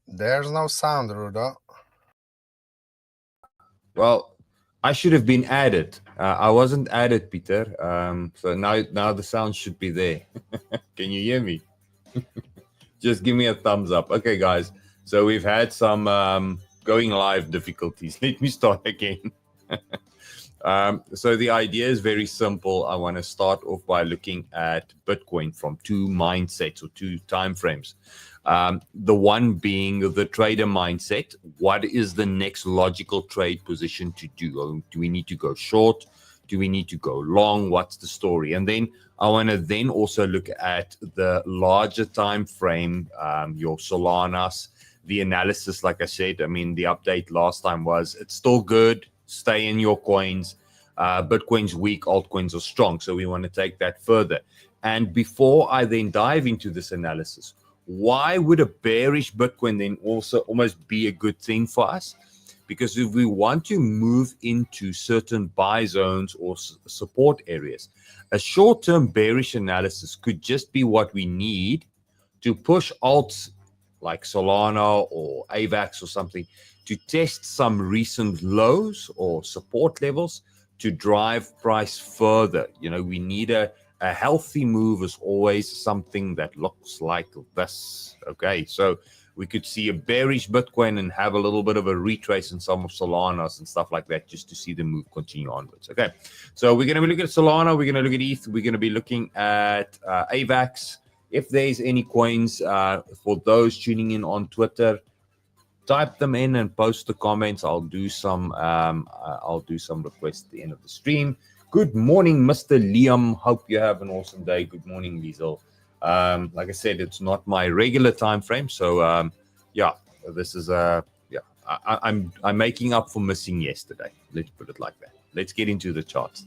There's no sound, Rudo. Well, I should have been added. I wasn't added, Peter. So now the sound should be there. Can you hear me? Just give me a thumbs up. Okay, guys. So we've had some going live difficulties. Let me start again. So the idea is very simple. I want to start off by looking at Bitcoin from two mindsets or two time frames. The one being the trader mindset. What is the next logical trade position to do? Do we need to go short? Do we need to go long? What's the story? And then I want to then also look at the larger time frame, your Solanas, the analysis. Like I said, I mean, the update last time was it's still good. Stay in your coins. Bitcoin's weak, altcoins are strong. So we want to take that further. And before I then dive into this analysis, why would a bearish Bitcoin then also almost be a good thing for us? Because if we want to move into certain buy zones or support areas, a short-term bearish analysis could just be what we need to push alts like Solana or AVAX or something to test some recent lows or support levels to drive price further. You know, we need a healthy move is always something that looks like this. Okay, so we could see a bearish Bitcoin and have a little bit of a retrace in some of Solanas and stuff like that just to see the move continue onwards. Okay, so we're going to be looking at Solana, we're going to look at ETH, we're going to be looking at AVAX. If there's any coins for those tuning in on Twitter, type them in and post the comments. I'll do some requests at the end of the stream. Good morning, Mr. Liam. Hope you have an awesome day. Good morning, Liesel. Like I said, it's not my regular time frame, so yeah, this is I'm making up for missing yesterday. Let's put it like that. Let's get into the charts.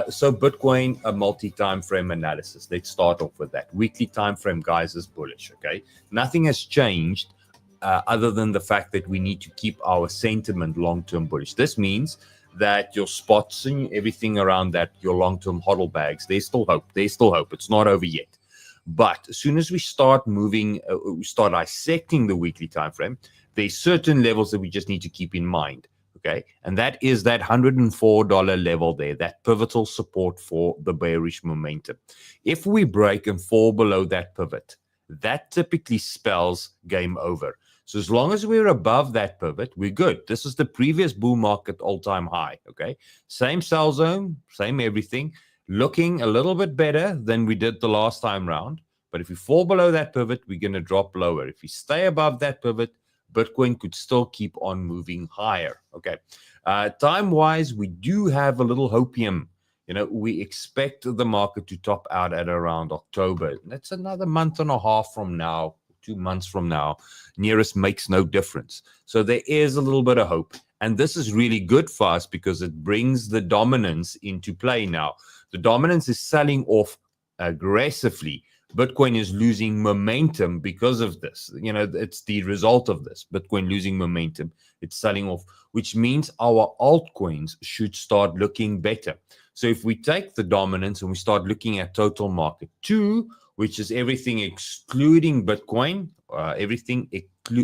So Bitcoin, a multi-time frame analysis. Let's start off with that. Weekly time frame, guys, is bullish. Okay, nothing has changed other than the fact that we need to keep our sentiment long-term bullish. This means that your spots and everything around that, your long-term HODL bags, there's still hope. There's still hope. It's not over yet. But as soon as we start moving, we start dissecting the weekly time frame, there's certain levels that we just need to keep in mind. Okay, and that is that $104 level there, that pivotal support for the bearish momentum. If we break and fall below that pivot, that typically spells game over. So as long as we're above that pivot, we're good. This is the previous bull market all-time high, okay? Same sell zone, same everything, looking a little bit better than we did the last time round. But if we fall below that pivot, we're going to drop lower. If we stay above that pivot, Bitcoin could still keep on moving higher, okay? Time-wise, we do have a little hopium. You know, we expect the market to top out at around October. That's another month and a half from now, 2 months from now. Nearest makes no difference. So there is a little bit of hope. And this is really good for us because it brings the dominance into play now. The dominance is selling off aggressively. Bitcoin is losing momentum because of this. You know, it's the result of this. Bitcoin losing momentum. It's selling off, which means our altcoins should start looking better. So if we take the dominance and we start looking at total market 2, which is everything excluding Bitcoin,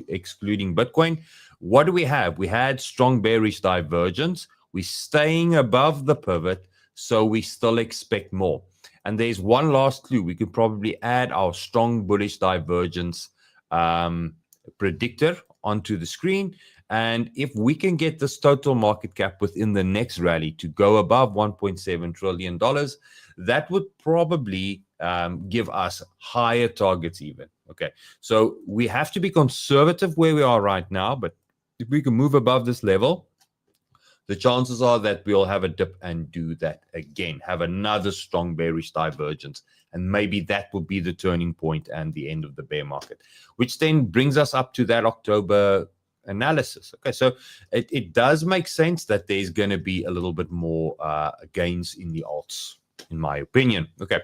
excluding Bitcoin, what do we have? We had strong bearish divergence. We're staying above the pivot, so we still expect more. And there's one last clue. We could probably add our strong bullish divergence predictor onto the screen. And if we can get this total market cap within the next rally to go above $1.7 trillion, that would probably give us higher targets even. Okay, so we have to be conservative where we are right now, but if we can move above this level, the chances are that we'll have a dip and do that again, have another strong bearish divergence. And maybe that will be the turning point and the end of the bear market, which then brings us up to that October analysis. Okay, so it does make sense that there's going to be a little bit more gains in the alts, in my opinion. Okay,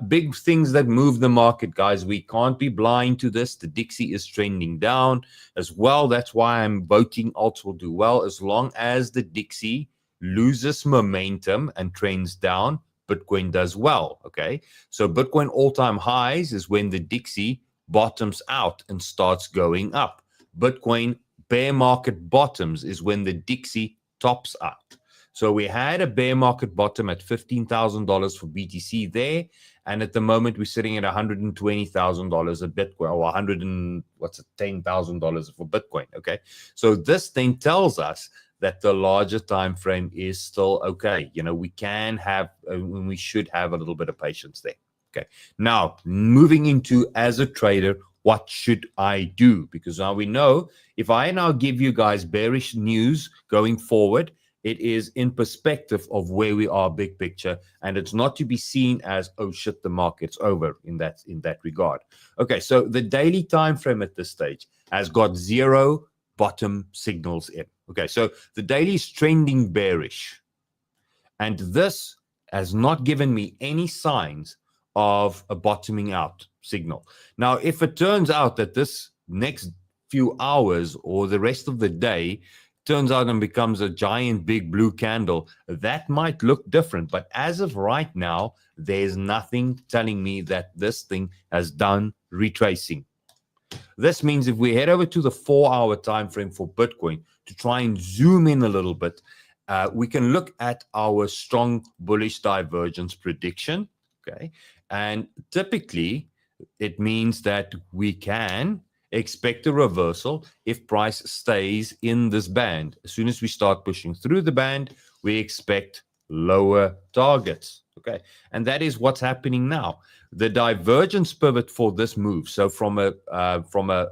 big things that move the market, guys. We can't be blind to this. The Dixie is trending down as well. That's why I'm voting alts will do well. As long as the Dixie loses momentum and trends down, Bitcoin does well. Okay, so Bitcoin all-time highs is when the Dixie bottoms out and starts going up. Bitcoin bear market bottoms is when the Dixie tops out. So we had a bear market bottom at $15,000 for BTC there, and at the moment we're sitting at $120,000 a Bitcoin, or $10,000 for Bitcoin. Okay, so this thing tells us that the larger time frame is still okay. You know, we can have, we should have a little bit of patience there. Okay, now moving into as a trader, what should I do? Because now we know if I now give you guys bearish news going forward, it is in perspective of where we are big picture, and it's not to be seen as, oh shit, the market's over in that regard. Okay, so the daily time frame at this stage has got 0 bottom signals in. Okay, so the daily is trending bearish, and this has not given me any signs of a bottoming out signal. Now, if it turns out that this next few hours or the rest of the day turns out and becomes a giant big blue candle, that might look different. But as of right now, there's nothing telling me that this thing has done retracing. This means if we head over to the 4-hour time frame for Bitcoin to try and zoom in a little bit, we can look at our strong bullish divergence prediction. Okay, and typically it means that we can expect a reversal if price stays in this band. As soon as we start pushing through the band, we expect lower targets. Okay, and that is what's happening now. The divergence pivot for this move, so from a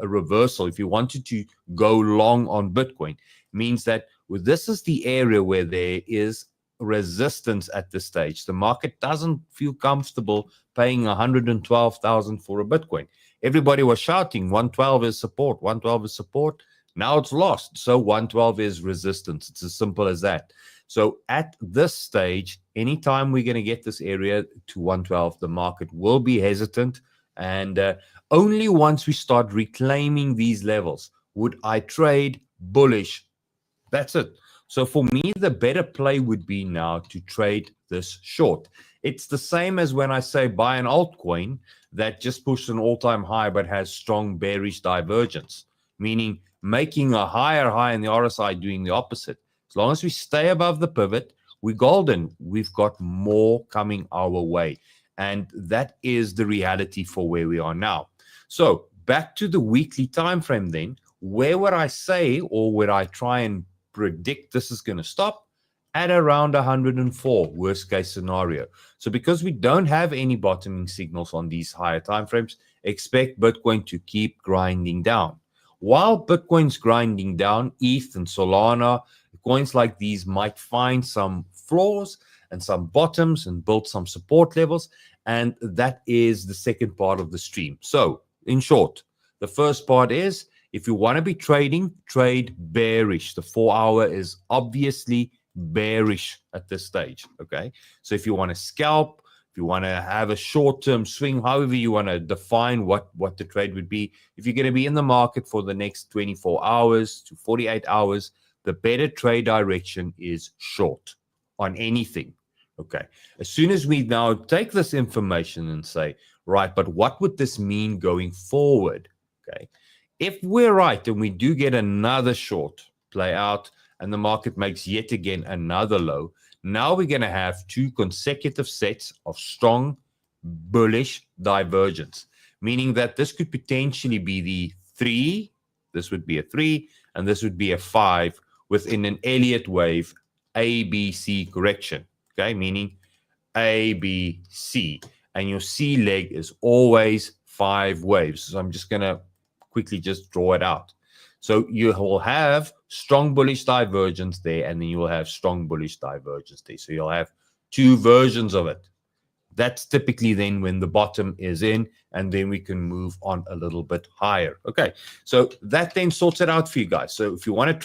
reversal, if you wanted to go long on Bitcoin, means that this is the area where there is resistance at this stage. The market doesn't feel comfortable paying 112,000 for a Bitcoin. Everybody was shouting 112 is support, 112 is support. Now it's lost. So 112 is resistance. It's as simple as that. So at this stage, anytime we're going to get this area to 112, the market will be hesitant. And only once we start reclaiming these levels would I trade bullish. That's it. So for me, the better play would be now to trade this short. It's the same as when I say buy an altcoin that just pushed an all-time high but has strong bearish divergence, meaning making a higher high in the RSI, doing the opposite. As long as we stay above the pivot, we're golden. We've got more coming our way. And that is the reality for where we are now. So back to the weekly time frame then, where would I say, or would I try and predict this is going to stop? At around 104, worst case scenario. So because we don't have any bottoming signals on these higher time frames, expect Bitcoin to keep grinding down. While Bitcoin's grinding down, ETH and Solana, coins like these might find some floors and some bottoms and build some support levels. And that is the second part of the stream. So in short, the first part is, if you want to be trading, trade bearish. The 4-hour is obviously bearish at this stage. Okay, so if you want to scalp, if you want to have a short-term swing, however you want to define what the trade would be, if you're going to be in the market for the next 24 hours to 48 hours, the better trade direction is short on anything. Okay, as soon as we now take this information and say, right, but what would this mean going forward? Okay, if we're right and we do get another short play out and the market makes yet again another low, now we're going to have 2 consecutive sets of strong bullish divergence, meaning that this could potentially be the 3, this would be a 3, and this would be a 5 within an Elliott wave ABC correction. Okay, meaning ABC, and your C leg is always 5 waves. So I'm just going to quickly just draw it out. So you will have strong bullish divergence there, and then you will have strong bullish divergence there. So you'll have 2 versions of it. That's typically then when the bottom is in, and then we can move on a little bit higher. Okay, so that then sorts it out for you guys. So if you want to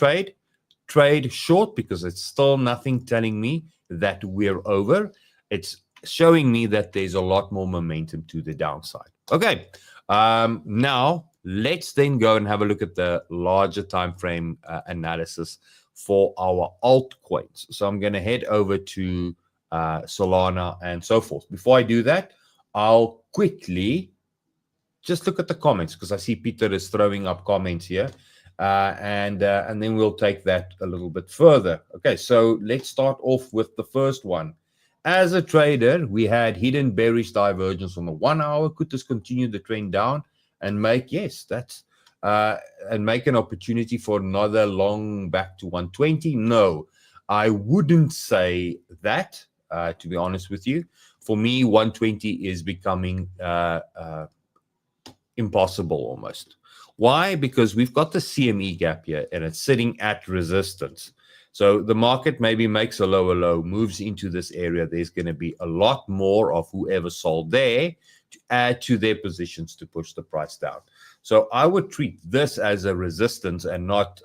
trade short, because it's still nothing telling me that we're over. It's showing me that there's a lot more momentum to the downside. Okay, now let's then go and have a look at the larger time frame analysis for our altcoins. So I'm going to head over to Solana and so forth. Before I do that, I'll quickly just look at the comments, because I see Peter is throwing up comments here. And then we'll take that a little bit further. Okay, so let's start off with the first one. As a trader, we had hidden bearish divergence on the 1 hour. Could this continue the trend down and make, yes, that's and make an opportunity for another long back to 120? No, I wouldn't say that, to be honest with you. For me, 120 is becoming impossible almost. Why? Because we've got the CME gap here and it's sitting at resistance. So the market maybe makes a lower low, moves into this area. There's going to be a lot more of whoever sold there to add to their positions to push the price down. So I would treat this as a resistance and not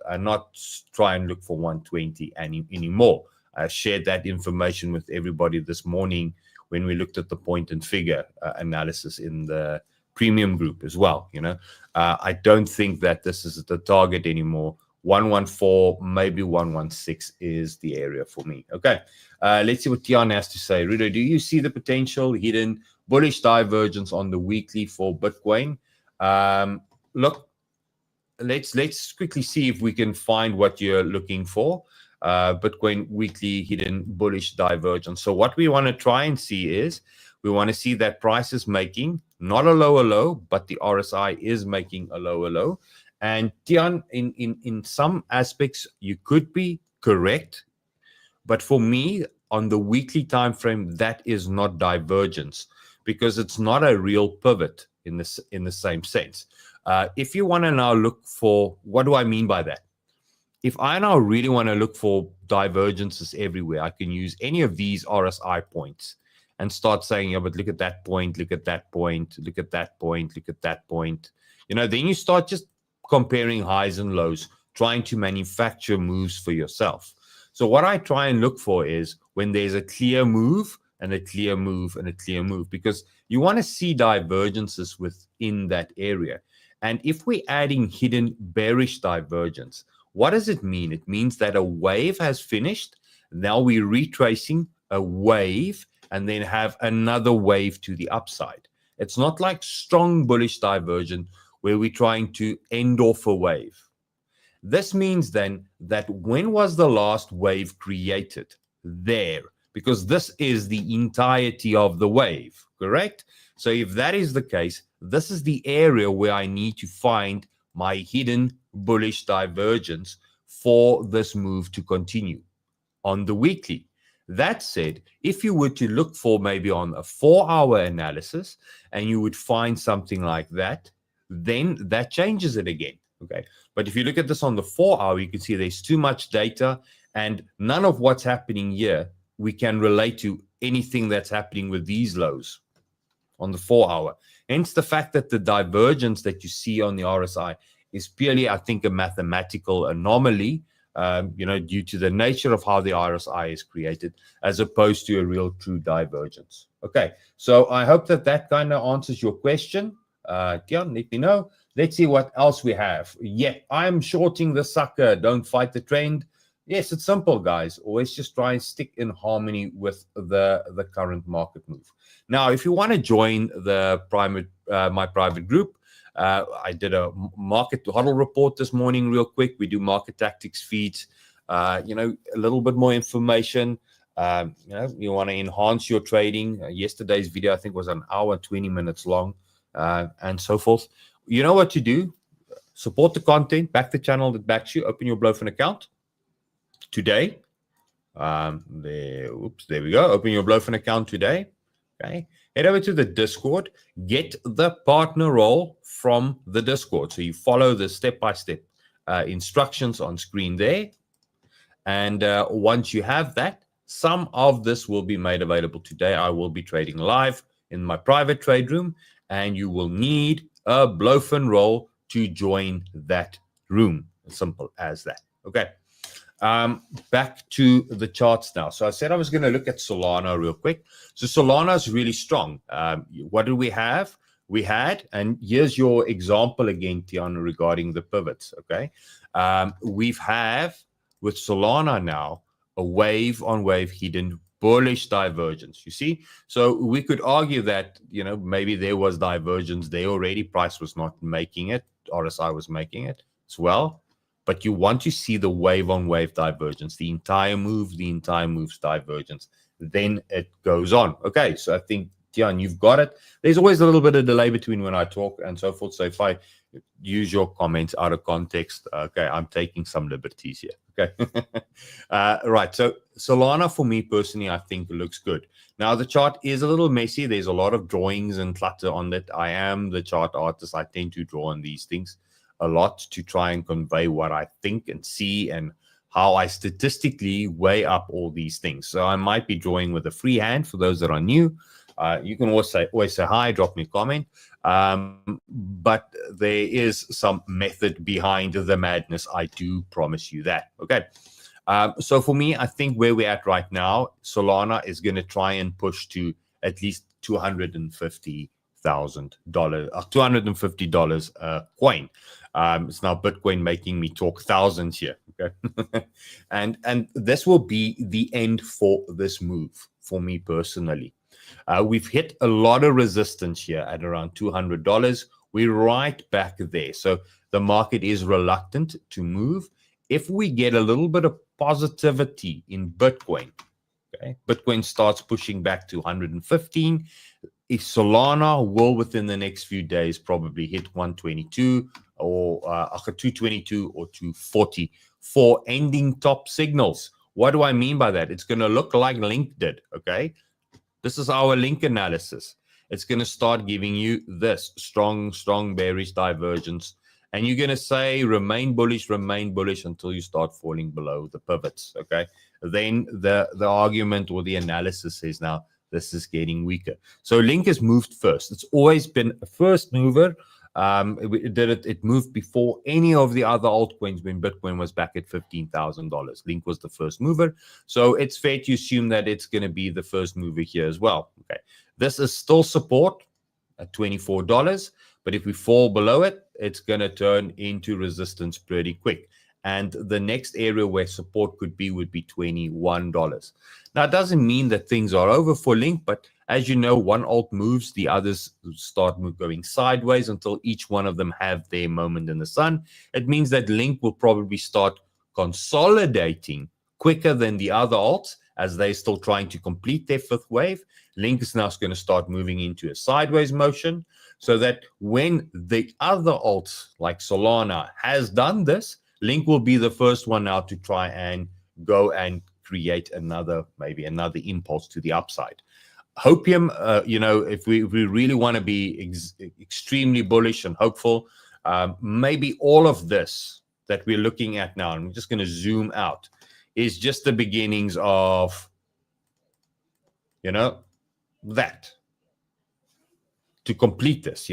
try and look for 120 anymore. I shared that information with everybody this morning when we looked at the point and figure analysis in the premium group as well. I don't think that this is the target anymore. 114, maybe 116 is the area for me. Okay, let's see what Tian has to say. Rudo, do you see the potential hidden bullish divergence on the weekly for Bitcoin? Look, let's quickly see if we can find what you're looking for. Bitcoin weekly hidden bullish divergence. So what we want to try and see is, we want to see that price is making not a lower low, but the RSI is making a lower low. And Tian, in some aspects, you could be correct. But for me, on the weekly time frame, that is not divergence, because it's not a real pivot in the same sense. If you want to now look for, what do I mean by that? If I now really want to look for divergences everywhere, I can use any of these RSI points and start saying, yeah, but look at that point, look at that point, look at that point, look at that point. Then you start just comparing highs and lows, trying to manufacture moves for yourself. So what I try and look for is when there's a clear move and a clear move and a clear move, because you want to see divergences within that area. And if we're adding hidden bearish divergence, what does it mean? It means that a wave has finished. Now we're retracing a wave and then have another wave to the upside. It's not like strong bullish divergence where we're trying to end off a wave. This means then that when was the last wave created? There, because this is the entirety of the wave, correct? So if that is the case, this is the area where I need to find my hidden bullish divergence for this move to continue on the weekly. That said, if you were to look for maybe on a 4-hour analysis and you would find something like that, then that changes it again. Okay. But if you look at this on the 4-hour, you can see there's too much data and none of what's happening here we can relate to anything that's happening with these lows on the 4-hour. Hence the fact that the divergence that you see on the RSI is purely, I think, a mathematical anomaly, due to the nature of how the RSI is created, as opposed to a real true divergence. Okay, so I hope that kind of answers your question. Tian, let me know. Let's see what else we have. Yeah, I'm shorting the sucker. Don't fight the trend. Yes, it's simple, guys. Always just try and stick in harmony with the current market move. Now, if you want to join the my private group, I did a market HODL report this morning real quick. We do market tactics feeds, a little bit more information. You want to enhance your trading. Yesterday's video, I think, was an hour and 20 minutes long, and so forth. You know what to do. Support the content, back the channel that backs you. Open your Blowfin account today. There we go. Open your Blowfin account today. Okay. Head over to the Discord. Get the partner role from the Discord. So you follow the step-by-step instructions on screen there. And once you have that, some of this will be made available today. I will be trading live in my private trade room, and you will need a Blowfin role to join that room. As simple as that. Okay. Back to the charts now. So I said I was going to look at Solana real quick. So Solana is really strong. What did we have? We had, and here's your example again, Tiana, regarding the pivots. Okay. We've have with Solana now a wave on wave hidden bullish divergence. You see, so we could argue that, you know, maybe there was divergence there already. Price was not making it, RSI was making it as well. But you want to see the wave on wave divergence, the entire move's divergence. Then it goes on. Okay, so I think, Tian, you've got it. There's always a little bit of delay between when I talk and so forth. So if I use your comments out of context, okay, I'm taking some liberties here. Okay. Right. So Solana, for me personally, I think looks good. Now, the chart is a little messy. There's a lot of drawings and clutter on it. I am the chart artist. I tend to draw on these things a lot to try and convey what I think and see and how I statistically weigh up all these things. So I might be drawing with a free hand for those that are new. You can always say hi, drop me a comment. But there is some method behind the madness. I do promise you that. Okay. So for me, I think where we're at right now, Solana is going to try and push to at least $250,000, $250 a coin. It's now Bitcoin making me talk thousands here. Okay. and this will be the end for this move for me personally. We've hit a lot of resistance here at around $200. We're right back there. So the market is reluctant to move. If we get a little bit of positivity in Bitcoin, okay, Bitcoin starts pushing back to 115. If Solana will within the next few days probably hit 122 or 222 or 240 for ending top signals. What do I mean by that? It's going to look like Link did, okay? This is our Link analysis. It's going to start giving you this strong bearish divergence. And you're going to say remain bullish until you start falling below the pivots, okay? Then the argument or the analysis says now this is getting weaker. So Link has moved first. It's always been a first mover. It moved before any of the other altcoins when Bitcoin was back at $15,000. Link was the first mover. So it's fair to assume that it's going to be the first mover here as well. Okay. This is still support at $24. But if we fall below it, it's going to turn into resistance pretty quick. And the next area where support could be would be $21. Now, it doesn't mean that things are over for Link, but as you know, one alt moves, the others start going sideways until each one of them have their moment in the sun. It means that Link will probably start consolidating quicker than the other alts as they're still trying to complete their fifth wave. Link is now going to start moving into a sideways motion so that when the other alts like Solana has done this, Link will be the first one now to try and go and create maybe another impulse to the upside. Hopium, if we really want to be extremely bullish and hopeful, maybe all of this that we're looking at now, and I'm just going to zoom out, is just the beginnings of, that. To complete this,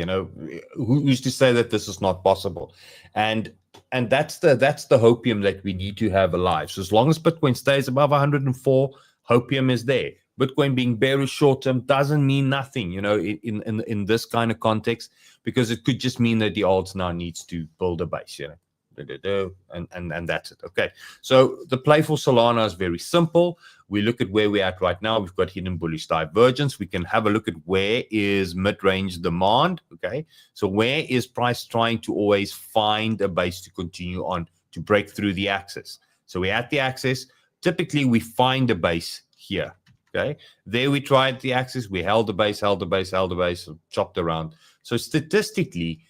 who's to say that this is not possible? And that's the hopium that we need to have alive. So as long as Bitcoin stays above 104, hopium is there. Bitcoin being bearish short term doesn't mean nothing, in this kind of context, because it could just mean that the alts now needs to build a base, and that's it. Okay, so the play for Solana is very simple. We look at where we're at right now. We've got hidden bullish divergence. We can have a look at where is mid-range demand. Okay, so where is price trying to always find a base to continue on to break through the axis? So we're at the axis. Typically, we find a base here. Okay, there we tried the axis. We held the base, chopped around. So statistically,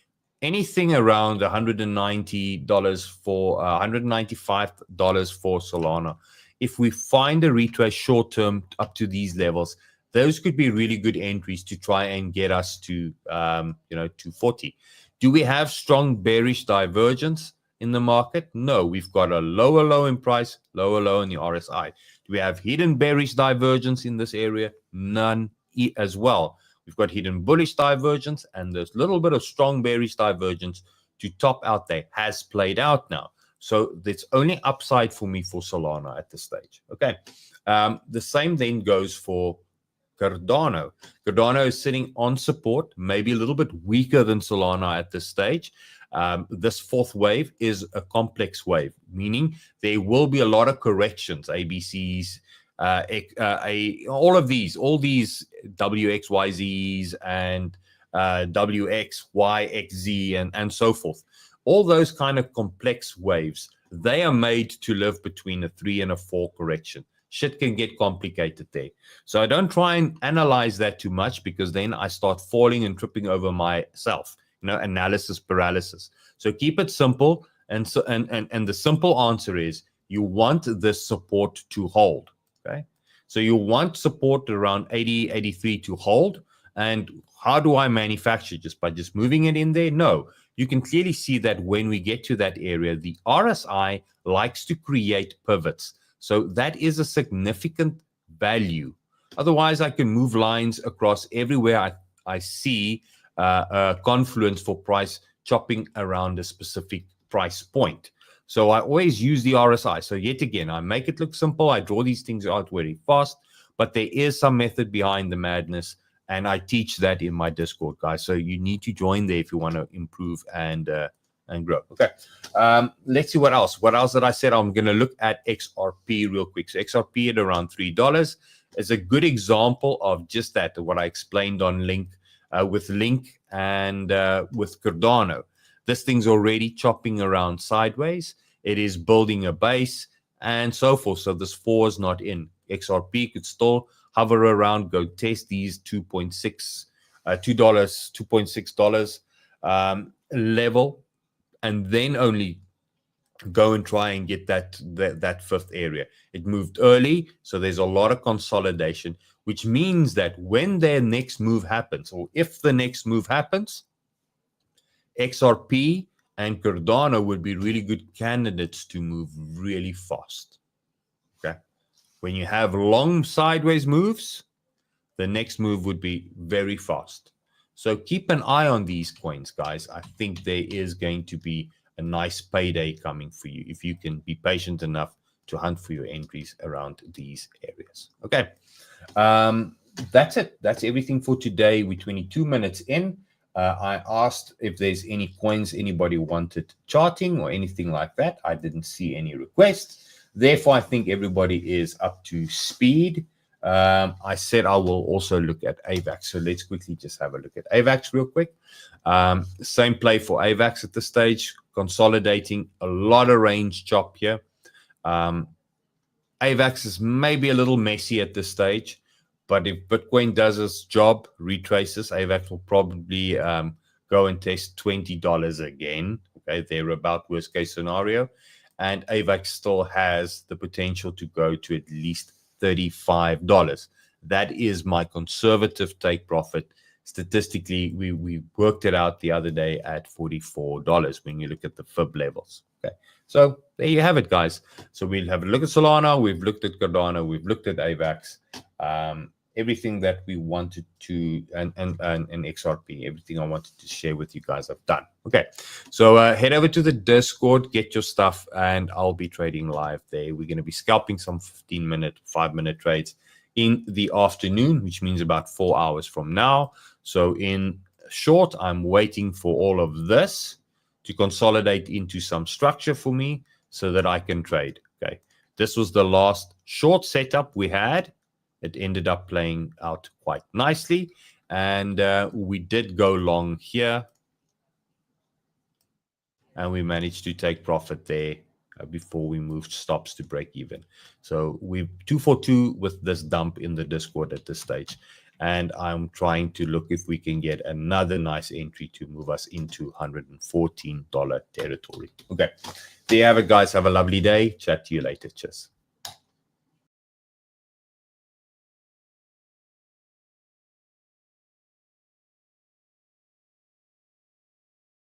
anything around $190 for $195 for Solana. If we find a retrace short term up to these levels, those could be really good entries to try and get us to 240. Do we have strong bearish divergence in the market? No, we've got a lower low in price, lower low in the RSI. Do we have hidden bearish divergence in this area? None as well. We've got hidden bullish divergence, and there's a little bit of strong bearish divergence to top out there has played out now. So it's only upside for me for Solana at this stage. Okay. The same then goes for Cardano. Cardano is sitting on support, maybe a little bit weaker than Solana at this stage. This fourth wave is a complex wave, meaning there will be a lot of corrections, ABCs, all these WXYZs and WXYXZ and so forth. All those kind of complex waves, they are made to live between a 3 and a 4 correction. Shit can get complicated there. So I don't try and analyze that too much, because then I start falling and tripping over myself, analysis paralysis. So keep it simple. And the simple answer is you want this support to hold. Okay. So you want support around 80, 83 to hold. And how do I manufacture? Just by moving it in there? No. You can clearly see that when we get to that area, the RSI likes to create pivots. So that is a significant value. Otherwise, I can move lines across everywhere I see a confluence for price chopping around a specific price point. So I always use the RSI. So yet again, I make it look simple. I draw these things out very fast, but there is some method behind the madness. And I teach that in my Discord, guys. So you need to join there if you want to improve and grow. Okay. Let's see what else. What else did I say? I'm going to look at XRP real quick. So XRP at around $3 is a good example of just that, what I explained on Link, with Link and with Cardano. This thing's already chopping around sideways. It is building a base and so forth. So this 4 is not in. XRP could still hover around, go test these $2.6 level, and then only go and try and get that fifth area. It moved early, so there's a lot of consolidation, which means that when their next move happens, or if the next move happens, XRP and Cardano would be really good candidates to move really fast. Okay. When you have long sideways moves, the next move would be very fast. So keep an eye on these coins, guys. I think there is going to be a nice payday coming for you if you can be patient enough to hunt for your entries around these areas. Okay. That's it. That's everything for today. We're 22 minutes in. I asked if there's any coins anybody wanted charting or anything like that. I didn't see any requests. Therefore, I think everybody is up to speed. I said I will also look at AVAX. So let's quickly just have a look at AVAX real quick. Same play for AVAX at this stage, consolidating a lot of range chop here. AVAX is maybe a little messy at this stage, but if Bitcoin does its job, retraces, AVAX will probably go and test $20 again. Okay, they're about worst case scenario. And AVAX still has the potential to go to at least $35. That is my conservative take profit. Statistically, we worked it out the other day at $44 when you look at the fib levels. Okay, so there you have it, guys. So we'll have a look at Solana. We've looked at Cardano. We've looked at AVAX. Everything that we wanted to, and XRP, everything I wanted to share with you guys, I've done. Okay, so head over to the Discord, get your stuff, and I'll be trading live there. We're going to be scalping some 15-minute, 5-minute trades in the afternoon, which means about 4 hours from now. So in short, I'm waiting for all of this to consolidate into some structure for me so that I can trade. Okay, this was the last short setup we had. It ended up playing out quite nicely, and we did go long here, and we managed to take profit there before we moved stops to break even. So we're 2 for 2 with this dump in the Discord at this stage, and I'm trying to look if we can get another nice entry to move us into $114 territory. Okay, there you have it, guys. Have a lovely day. Chat to you later. Cheers.